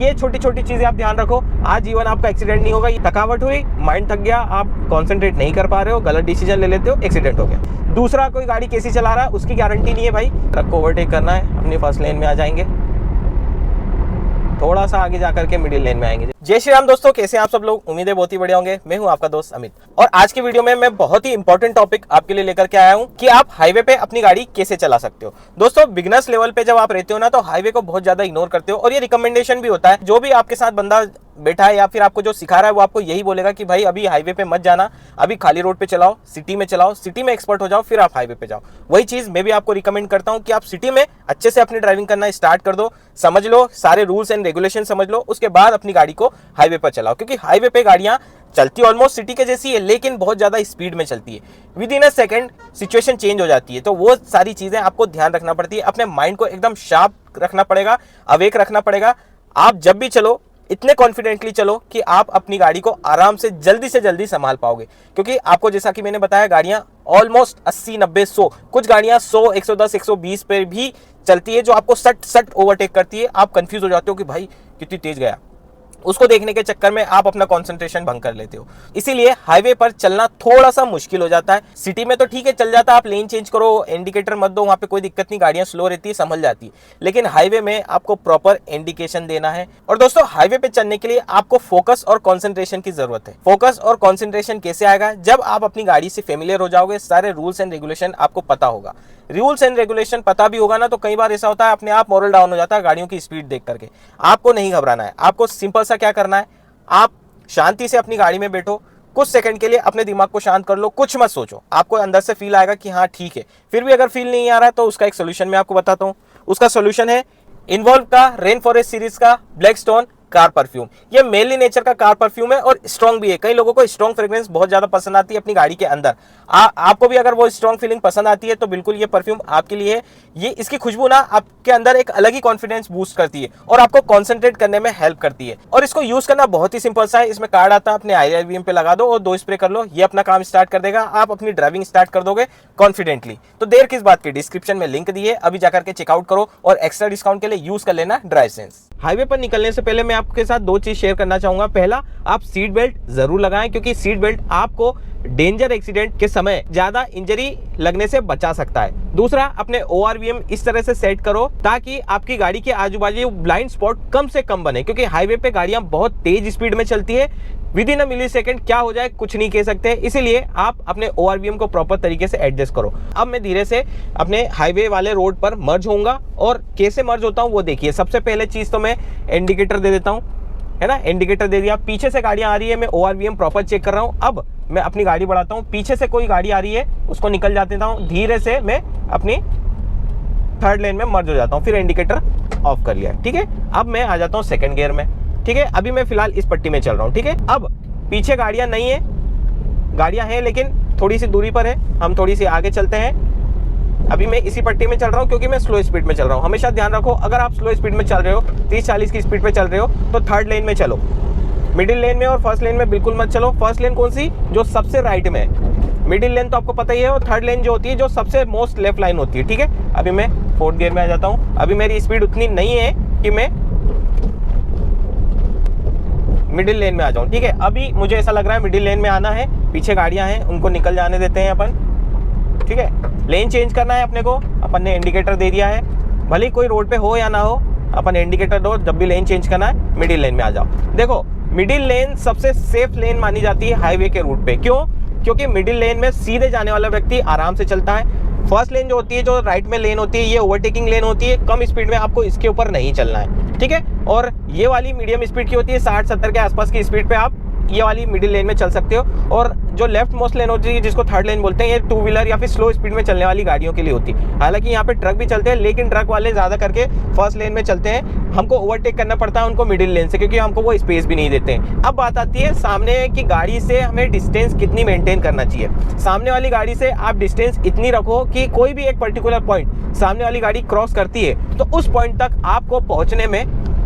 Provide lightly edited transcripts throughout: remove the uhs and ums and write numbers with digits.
ये छोटी छोटी चीजें आप ध्यान रखो, आज जीवन आपका एक्सीडेंट नहीं होगा। थकावट हुई, माइंड थक गया, आप कॉन्सेंट्रेट नहीं कर पा रहे हो, गलत डिसीजन ले लेते हो, एक्सीडेंट हो गया। दूसरा, कोई गाड़ी कैसी चला रहा है उसकी गारंटी नहीं है भाई। ट्रक को ओवरटेक करना है, अपनी फर्स्ट लेन में आ जाएंगे, थोड़ा सा आगे जाकर के मिडिल लेन में आएंगे। जय श्री राम दोस्तों, कैसे हैं आप सब लोग? उम्मीद है बहुत ही बढ़िया होंगे। मैं हूं आपका दोस्त अमित, और आज की वीडियो में मैं बहुत ही इंपॉर्टेंट टॉपिक आपके लिए लेकर के आया हूं कि आप हाईवे पे अपनी गाड़ी कैसे चला सकते हो। दोस्तों, बिगिनर्स लेवल पे जब आप रहते हो ना, तो हाईवे को बहुत ज्यादा इग्नोर करते हो, और ये रिकमेंडेशन भी होता है। जो भी आपके साथ बंदा बैठा है या फिर आपको जो सिखा रहा है वो आपको यही बोलेगा कि भाई अभी हाईवे पे मत जाना, अभी खाली रोड पे चलाओ, सिटी में चलाओ, सिटी में एक्सपर्ट हो जाओ, फिर आप हाईवे पे जाओ। वही चीज मैं भी आपको रिकमेंड करता हूं कि आप सिटी में अच्छे से अपनी ड्राइविंग करना स्टार्ट कर दो, समझ लो सारे रूल्स एंड रेगुलेशन समझ लो, उसके बाद अपनी गाड़ी को हाईवे पर चलाओ। क्योंकि हाईवे पे गाड़ियां चलती ऑलमोस्ट सिटी के जैसी है, लेकिन बहुत ज्यादा स्पीड में चलती है। With in a second situation change हो जाती है, तो वो सारी चीजें आपको ध्यान रखना पड़ती है। अपने माइंड को एकदम शार्प रखना पड़ेगा, अवेक रखना पड़ेगा। आप जब भी चलो इतने कॉन्फिडेंटली चलो कि आप अपनी गाड़ी को आराम से जल्दी संभाल पाओगे। क्योंकि आपको जैसा कि मैंने बताया, गाड़ियां ऑलमोस्ट 80, 90, 100, कुछ गाड़ियां 100, 110, 120 पे भी चलती है, जो आपको सट ओवरटेक करती है। आप कंफ्यूज हो जाते हो कि भाई कितनी तेज गया। उसको देखने के चक्कर में आप अपना कंसंट्रेशन भंग कर लेते हो। इसीलिए हाईवे पर चलना थोड़ा सा मुश्किल हो जाता है। सिटी में तो ठीक है, चल जाता है, आप लेन चेंज करो, इंडिकेटर मत दो, वहां पे कोई दिक्कत नहीं, गाड़ियां स्लो रहती है, संभल जाती है। लेकिन हाईवे में आपको प्रॉपर इंडिकेशन देना है। और दोस्तों, हाईवे पे चलने के लिए आपको फोकस और कॉन्सेंट्रेशन की जरूरत है। फोकस और कॉन्सेंट्रेशन कैसे आएगा? जब आप अपनी गाड़ी से फेमिलियर हो जाओगे, सारे रूल्स एंड रेगुलेशन आपको पता होगा। रूल्स एंड रेगुलेशन पता भी होगा ना, तो कई बार ऐसा होता है अपने आप मोरल डाउन हो जाता है गाड़ियों की स्पीड देख करके। आपको नहीं घबराना है। आपको सिंपल सा क्या करना है, आप शांति से अपनी गाड़ी में बैठो, कुछ सेकंड के लिए अपने दिमाग को शांत कर लो, कुछ मत सोचो। आपको अंदर से फील आएगा कि हाँ ठीक है। फिर भी अगर फील नहीं आ रहा है तो उसका एक सोल्यूशन मैं आपको बताता हूँ। उसका सोल्यूशन है इन्वॉल्व का रेन फॉरेस्ट सीरीज का ब्लैक स्टोन कार परफ्यूम। ये मेनली नेचर का कार परफ्यूम है और स्ट्रॉन्ग भी है। कई लोगों को स्ट्रॉन्ग फ्रेग्रेंस बहुत ज्यादा पसंद आती है अपनी गाड़ी के अंदर। आपको भी अगर वो स्ट्रॉन्ग फीलिंग पसंद आती है तो बिल्कुल ये परफ्यूम आपके लिए है। ये इसकी खुशबू ना आपके अंदर एक अलग ही कॉन्फिडेंस बूस्ट करती है और आपको कॉन्सेंट्रेट करने में हेल्प करती है। और इसको यूज करना बहुत ही सिंपल सा है। इसमें कार्ड आता है, अपने IRVM पे लगा दो और 2 स्प्रे कर लो, ये अपना काम स्टार्ट कर देगा। आप अपनी ड्राइविंग स्टार्ट कर दोगे कॉन्फिडेंटली। तो देर किस बात की, डिस्क्रिप्शन में लिंक दिए, अभी जाकर के चेकआउट करो और एक्स्ट्रा डिस्काउंट के लिए यूज कर लेना ड्राइव सेंस। हाईवे पर निकलने से पहले मैं आपके साथ 2 चीज शेयर करना चाहूंगा। पहला, आप सीट बेल्ट जरूर लगाएं, क्योंकि सीट बेल्ट आपको डेंजर एक्सीडेंट के समय ज्यादा इंजरी लगने से बचा सकता है। दूसरा, अपने ORVM इस तरह से सेट करो ताकि आपकी गाड़ी के आजू बाजू ब्लाइंड स्पॉट कम से कम बने, क्योंकि हाईवे पे गाड़ियां बहुत तेज स्पीड में चलती है। With in a milli second क्या हो जाए कुछ नहीं कह सकते। इसीलिए आप अपने ORVM को प्रॉपर तरीके से एडजस्ट करो। अब मैं धीरे से अपने हाईवे वाले रोड पर मर्ज होऊंगा, और कैसे मर्ज होता हूं वो देखिए। सबसे पहले चीज तो मैं इंडिकेटर दे देता हूं, है ना। इंडिकेटर दे दिया, पीछे से गाड़ियां आ रही है, मैं ORVM प्रॉपर चेक कर रहा हूं। अब मैं अपनी गाड़ी बढ़ाता हूं, पीछे से कोई गाड़ी आ रही है उसको निकल जाते हूं, धीरे से मैं अपनी थर्ड लेन में मर्ज हो जाता हूं, फिर इंडिकेटर ऑफ कर लिया, ठीक है। अब मैं आ जाता हूं सेकंड गियर में, ठीक है। अभी मैं फिलहाल इस पट्टी में चल रहा हूं, ठीक है। अब पीछे गाड़ियां नहीं है, गाड़ियां हैं लेकिन थोड़ी सी दूरी पर है, हम थोड़ी सी आगे चलते हैं। अभी मैं इसी पट्टी में चल रहा हूं क्योंकि मैं स्लो स्पीड में चल रहा हूं। हमेशा ध्यान रखो, अगर आप स्लो स्पीड में चल रहे हो, 30-40 की स्पीड पे चल रहे हो, तो थर्ड लेन में चलो। मिडिल लेन में और फर्स्ट लेन में बिल्कुल मत चलो। फर्स्ट लेन कौन सी? जो सबसे राइट में है। मिडिल लेन तो आपको पता ही है, और थर्ड लेन जो होती है जो सबसे मोस्ट लेफ्ट लाइन होती है, ठीक है। अभी मैं 4th गियर में आ जाता हूँ। अभी मेरी स्पीड उतनी नहीं है कि मैं मिडिल लेन में आ जाऊं, ठीक है। अभी मुझे ऐसा लग रहा है मिडिल लेन में आना है, पीछे गाड़ियां हैं उनको निकल जाने देते हैं अपन, ठीक है। लेन चेंज करना है अपने को, अपन ने इंडिकेटर दे दिया है, भले कोई रोड पे हो या ना हो, अपन इंडिकेटर दो। जब भी लेन चेंज करना है मिडिल लेन में आ जाओ। देखो, मिडिल लेन सबसे सेफ लेन मानी जाती है हाईवे के रूट पे। क्यों? क्योंकि मिडिल लेन में सीधे जाने वाला व्यक्ति आराम से चलता है। फर्स्ट लेन जो होती है, जो राइट में लेन होती है, ये ओवरटेकिंग लेन होती है, कम स्पीड में आपको इसके ऊपर नहीं चलना है, ठीक है। और ये वाली मीडियम स्पीड की होती है, 60-70 के आसपास की स्पीड पे आप ये वाली मिडिल लेन में चल सकते हो। और जो लेफ्ट मोस्ट लेन होती है, जिसको थर्ड लेन बोलते हैं, ये 2 व्हीलर या फिर स्लो स्पीड में चलने वाली गाड़ियों के लिए होती है। हालांकि यहाँ पे ट्रक भी चलते हैं, लेकिन ट्रक वाले ज्यादा करके फर्स्ट लेन में चलते हैं। हमको ओवरटेक करना पड़ता है उनको मिडिल लेन से, क्योंकि हमको वो स्पेस भी नहीं देते हैं। अब बात आती है सामने की गाड़ी से हमें डिस्टेंस कितनी मेंटेन करना चाहिए। सामने वाली गाड़ी से आप डिस्टेंस इतनी रखो कि कोई भी एक पर्टिकुलर पॉइंट सामने वाली गाड़ी क्रॉस करती है तो उस पॉइंट तक आपको पहुंचने में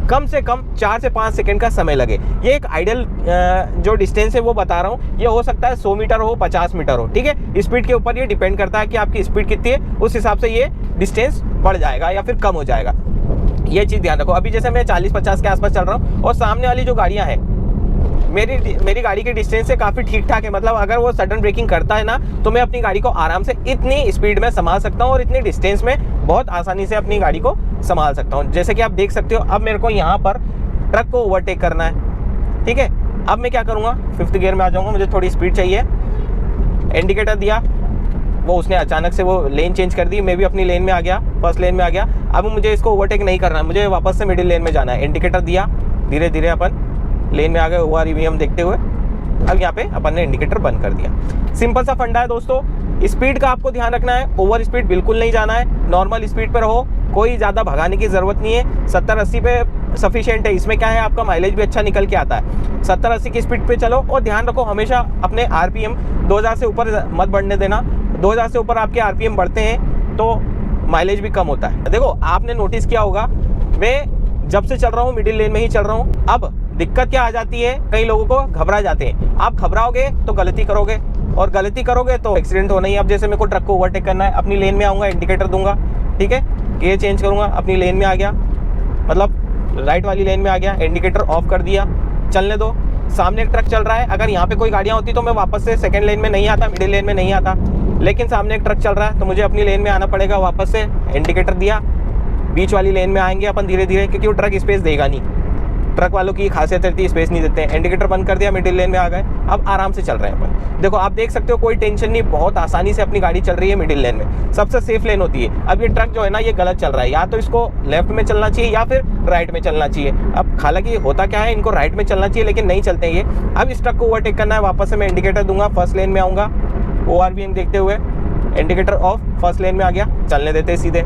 कम से कम 4 से 5 सेकंड का समय लगे। ये एक आइडियल जो डिस्टेंस है वो बता रहा हूँ। ये हो सकता है 100 मीटर हो, 50 मीटर हो, ठीक है। स्पीड के ऊपर ये डिपेंड करता है कि आपकी स्पीड कितनी है, उस हिसाब से ये डिस्टेंस बढ़ जाएगा या फिर कम हो जाएगा। ये चीज़ ध्यान रखो। अभी जैसे मैं 40-50 के आसपास चल रहा हूँ और सामने वाली जो गाड़ियाँ हैं मेरी गाड़ी की डिस्टेंस से काफ़ी ठीक ठाक है। मतलब अगर वो सडन ब्रेकिंग करता है ना तो मैं अपनी गाड़ी को आराम से इतनी स्पीड में संभाल सकता हूँ और इतनी डिस्टेंस में बहुत आसानी से अपनी गाड़ी को संभाल सकता हूँ। जैसे कि आप देख सकते हो, अब मेरे को यहाँ पर ट्रक को ओवरटेक करना है। ठीक है, अब मैं क्या करूँगा, 5th गियर में आ जाऊँगा, मुझे थोड़ी स्पीड चाहिए। इंडिकेटर दिया, वो उसने अचानक से वो लेन चेंज कर दी, मैं भी अपनी लेन में आ गया, फर्स्ट लेन में आ गया। अब मुझे इसको ओवरटेक नहीं करना है, मुझे वापस से मिडिल लेन में जाना है। इंडिकेटर दिया, धीरे धीरे अपन लेन में आ गए, ORVM देखते हुए। अब यहाँ पे अपन ने इंडिकेटर बंद कर दिया। सिंपल सा फंडा है दोस्तों। स्पीड का आपको ध्यान रखना है, ओवर स्पीड बिल्कुल नहीं जाना है, नॉर्मल स्पीड पर रहो, कोई ज़्यादा भगाने की ज़रूरत नहीं है। 70-80 पे सफिशिएंट है। इसमें क्या है, आपका माइलेज भी अच्छा निकल के आता है। 70-80 की स्पीड पे चलो और ध्यान रखो हमेशा अपने RPM 2000 से ऊपर मत बढ़ने देना। 2000 से ऊपर आपके RPM बढ़ते हैं तो माइलेज भी कम होता है। देखो, आपने नोटिस किया होगा, मैं जब से चल रहा हूँ मिडिल लेन में ही चल रहा हूँ। अब दिक्कत क्या आ जाती है, कई लोगों को घबरा जाते हैं। आप घबराओगे तो गलती करोगे, और गलती करोगे तो एक्सीडेंट होना ही। अब जैसे मेरे को ट्रक को ओवरटेक करना है, अपनी लेन में आऊँगा, इंडिकेटर दूंगा, ठीक है, गियर चेंज करूँगा, अपनी लेन में आ गया, मतलब राइट वाली लेन में आ गया, इंडिकेटर ऑफ कर दिया, चलने दो। सामने एक ट्रक चल रहा है, अगर यहाँ पे कोई गाड़ियाँ होती तो मैं वापस से सेकंड लेन में नहीं आता, मिडिल लेन में नहीं आता, लेकिन सामने एक ट्रक चल रहा है तो मुझे अपनी लेन में आना पड़ेगा वापस से। इंडिकेटर दिया, बीच वाली लेन में आएंगे अपन धीरे धीरे, क्योंकि वो ट्रक स्पेस देगा नहीं। ट्रक वालों की खासियत रहती है, स्पेस नहीं देते हैं। इंडिकेटर बंद कर दिया, मिडिल लेन में आ गए, अब आराम से चल रहे हैं अपन। देखो, आप देख सकते हो कोई टेंशन नहीं, बहुत आसानी से अपनी गाड़ी चल रही है मिडिल लेन में। सबसे सेफ लेन होती है। अब ये ट्रक जो है ना, ये गलत चल रहा है, या तो इसको लेफ्ट में चलना चाहिए या फिर राइट में चलना चाहिए। अब हालांकि होता क्या है, इनको राइट में चलना चाहिए लेकिन नहीं चलते हैं ये। अब इस ट्रक को ओवरटेक करना है, वापस से मैं इंडिकेटर दूंगा, फर्स्ट लेन में आऊँगा, ORVM देखते हुए, इंडिकेटर ऑफ, फर्स्ट लेन में आ गया, चलने देते सीधे।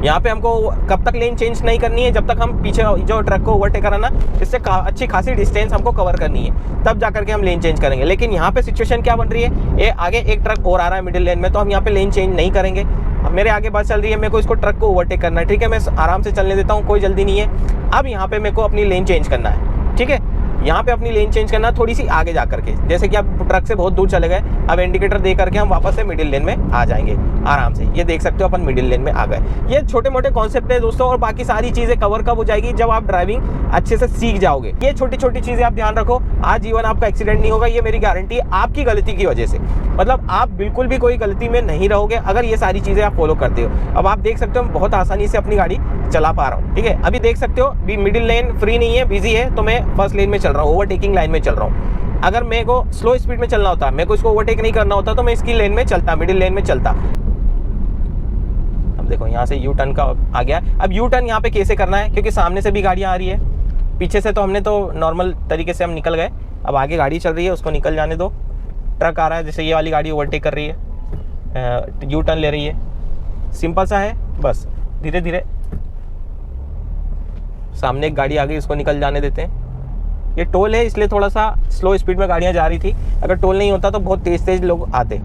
यहाँ पे हमको कब तक लेन चेंज नहीं करनी है, जब तक हम पीछे जो ट्रक को ओवरटेक कराना, इससे अच्छी खासी डिस्टेंस हमको कवर करनी है, तब जा करके हम लेन चेंज करेंगे। लेकिन यहाँ पे सिचुएशन क्या बन रही है, ये आगे एक ट्रक और आ रहा है मिडिल लेन में, तो हम यहाँ पे लेन चेंज नहीं करेंगे। अब मेरे आगे बस चल रही है, मेरे को इसको ट्रक को ओवरटेक करना है, ठीक है, मैं आराम से चलने देता हूँ, कोई जल्दी नहीं है। अब यहाँ पे मेरे को अपनी लेन चेंज करना है, ठीक है, यहाँ पे अपनी लेन चेंज करना थोड़ी सी आगे जा करके। जैसे कि आप ट्रक से बहुत दूर चले गए, अब इंडिकेटर दे करके हम वापस से मिडिल लेन में आ जाएंगे आराम से। ये देख सकते हो अपन मिडिल लेन में आ गए। ये छोटे मोटे कॉन्सेप्ट है दोस्तों, और बाकी सारी चीज़ें कवर कब हो जाएगी, जब आप ड्राइविंग अच्छे से सीख जाओगे। ये छोटी छोटी चीज़ें आप ध्यान रखो, आज जीवन आपका एक्सीडेंट नहीं होगा, ये मेरी गारंटी है, आपकी गलती की वजह से। मतलब आप बिल्कुल भी कोई गलती में नहीं रहोगे अगर ये सारी चीज़ें आप फॉलो करते हो। अब आप देख सकते हो मैं बहुत आसानी से अपनी गाड़ी चला पा रहा हूँ, ठीक है। अभी देख सकते हो मिडिल लेन फ्री नहीं है, बिजी है, तो मैं फर्स्ट लेन में चल रहा हूँ, ओवरटेकिंग लाइन में चल रहा हूँ। अगर मेरे को स्लो स्पीड में चलना होता, मेरे को इसको ओवरटेक नहीं करना होता, तो मैं इसकी लेन में चलता, मिडिल लेन में चलता। अब देखो यहाँ से यू टर्न का आ गया। अब यू टर्न यहाँ पे कैसे करना है, क्योंकि सामने से भी गाड़ियाँ आ रही है, पीछे से तो हमने तो नॉर्मल तरीके से हम निकल गए, अब आगे गाड़ी चल रही है, उसको निकल जाने दो। ट्रक आ रहा है, जैसे ये वाली गाड़ी ओवरटेक कर रही है, यू टर्न ले रही है, सिंपल सा है, बस धीरे धीरे। सामने एक गाड़ी आ गई, उसको निकल जाने देते हैं। ये टोल है इसलिए थोड़ा सा स्लो स्पीड में गाड़ियां जा रही थी, अगर टोल नहीं होता तो बहुत तेज तेज लोग आते,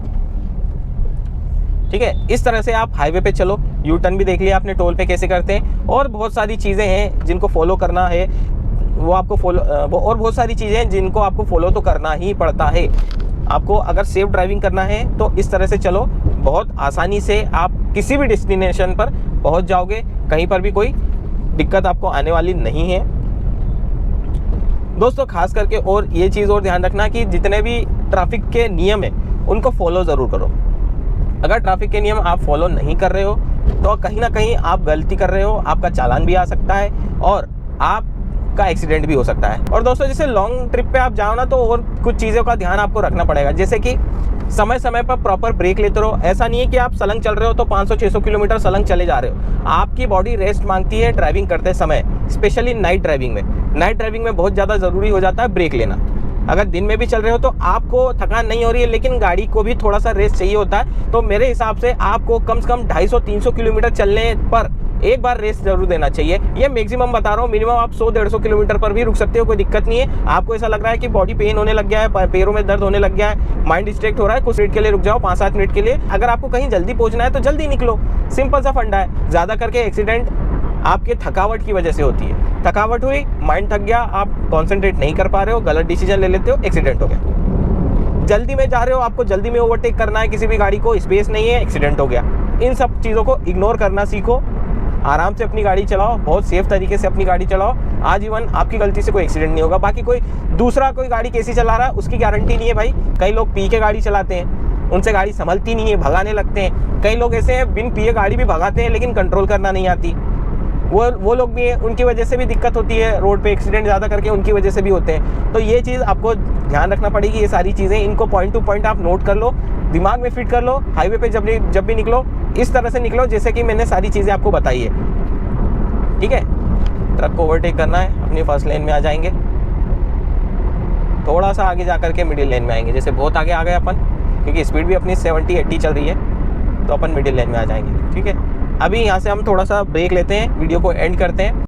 ठीक है। इस तरह से आप हाईवे पे चलो। यू टर्न भी देख लिया आपने टोल पे कैसे करते हैं, और बहुत सारी चीज़ें हैं जिनको फॉलो करना है, वो आपको फॉलो, और बहुत सारी चीज़ें हैं जिनको आपको फॉलो तो करना ही पड़ता है। आपको अगर सेफ ड्राइविंग करना है तो इस तरह से चलो, बहुत आसानी से आप किसी भी डेस्टिनेशन पर पहुंच जाओगे, कहीं पर भी कोई दिक्कत आपको आने वाली नहीं है दोस्तों। खास करके और ये चीज़ और ध्यान रखना कि जितने भी ट्रैफिक के नियम हैं उनको फॉलो ज़रूर करो। अगर ट्रैफिक के नियम आप फॉलो नहीं कर रहे हो तो कहीं ना कहीं आप गलती कर रहे हो, आपका चालान भी आ सकता है और आपका एक्सीडेंट भी हो सकता है। और दोस्तों जैसे लॉन्ग ट्रिप पे आप जाओ ना, तो और कुछ चीज़ों का ध्यान आपको रखना पड़ेगा, जैसे कि समय समय पर प्रॉपर ब्रेक लेते रहो। ऐसा नहीं है कि आप सलंग चल रहे हो तो 500-600 किलोमीटर सलंग चले जा रहे हो। आपकी बॉडी रेस्ट मांगती है ड्राइविंग करते समय, स्पेशली नाइट ड्राइविंग में। नाइट ड्राइविंग में बहुत ज़्यादा ज़रूरी हो जाता है ब्रेक लेना। अगर दिन में भी चल रहे हो तो आपको थकान नहीं हो रही है, लेकिन गाड़ी को भी थोड़ा सा रेस्ट चाहिए होता है, तो मेरे हिसाब से आपको कम से कम 250-300 किलोमीटर चलने पर एक बार रेस्ट जरूर देना चाहिए। ये मैक्सिमम बता रहा हूँ, मिनिमम आप 100-150 किलोमीटर पर भी रुक सकते हो, कोई दिक्कत नहीं है। आपको ऐसा लग रहा है कि बॉडी पेन होने लग गया है, पैरों में दर्द होने लग गया है, माइंड डिस्ट्रैक्ट हो रहा है, कुछ मिनट के लिए रुक जाओ, 5-7 मिनट के लिए। अगर आपको कहीं जल्दी पहुंचना है तो जल्दी निकलो, सिंपल सा फंडा है। ज़्यादा करके एक्सीडेंट आपके थकावट की वजह से होती है। थकावट हुई, माइंड थक गया, आप कॉन्सेंट्रेट नहीं कर पा रहे हो, गलत डिसीजन ले लेते हो, एक्सीडेंट हो गया। जल्दी में जा रहे हो, आपको जल्दी में ओवरटेक करना है किसी भी गाड़ी को, स्पेस नहीं है, एक्सीडेंट हो गया। इन सब चीज़ों को इग्नोर करना सीखो। आराम से अपनी गाड़ी चलाओ, बहुत सेफ तरीके से अपनी गाड़ी चलाओ, आजीवन आपकी गलती से कोई एक्सीडेंट नहीं होगा। बाकी कोई दूसरा कोई गाड़ी कैसी चला रहा है उसकी गारंटी नहीं है भाई। कई लोग पी के गाड़ी चलाते हैं, उनसे गाड़ी संभलती नहीं है, भगाने लगते हैं। कई लोग ऐसे हैं बिन पिए गाड़ी भी भगाते हैं लेकिन कंट्रोल करना नहीं आती, वो लोग भी हैं, उनकी वजह से भी दिक्कत होती है, रोड पे एक्सीडेंट ज़्यादा करके उनकी वजह से भी होते हैं। तो ये चीज़ आपको ध्यान रखना पड़ेगी। ये सारी चीज़ें इनको पॉइंट टू पॉइंट आप नोट कर लो, दिमाग में फिट कर लो। हाईवे पे जब भी निकलो इस तरह से निकलो जैसे कि मैंने सारी चीज़ें आपको बताई है, ठीक है। ट्रक को ओवरटेक करना है, अपनी फर्स्ट लेन में आ जाएंगे, थोड़ा सा आगे जा करके मिडिल लेन में आएंगे। जैसे बहुत आगे आ गए अपन, क्योंकि स्पीड भी अपनी 70-80 चल रही है, तो अपन मिडिल लेन में आ जाएंगे, ठीक है। अभी यहाँ से हम थोड़ा सा ब्रेक लेते हैं, वीडियो को एंड करते हैं।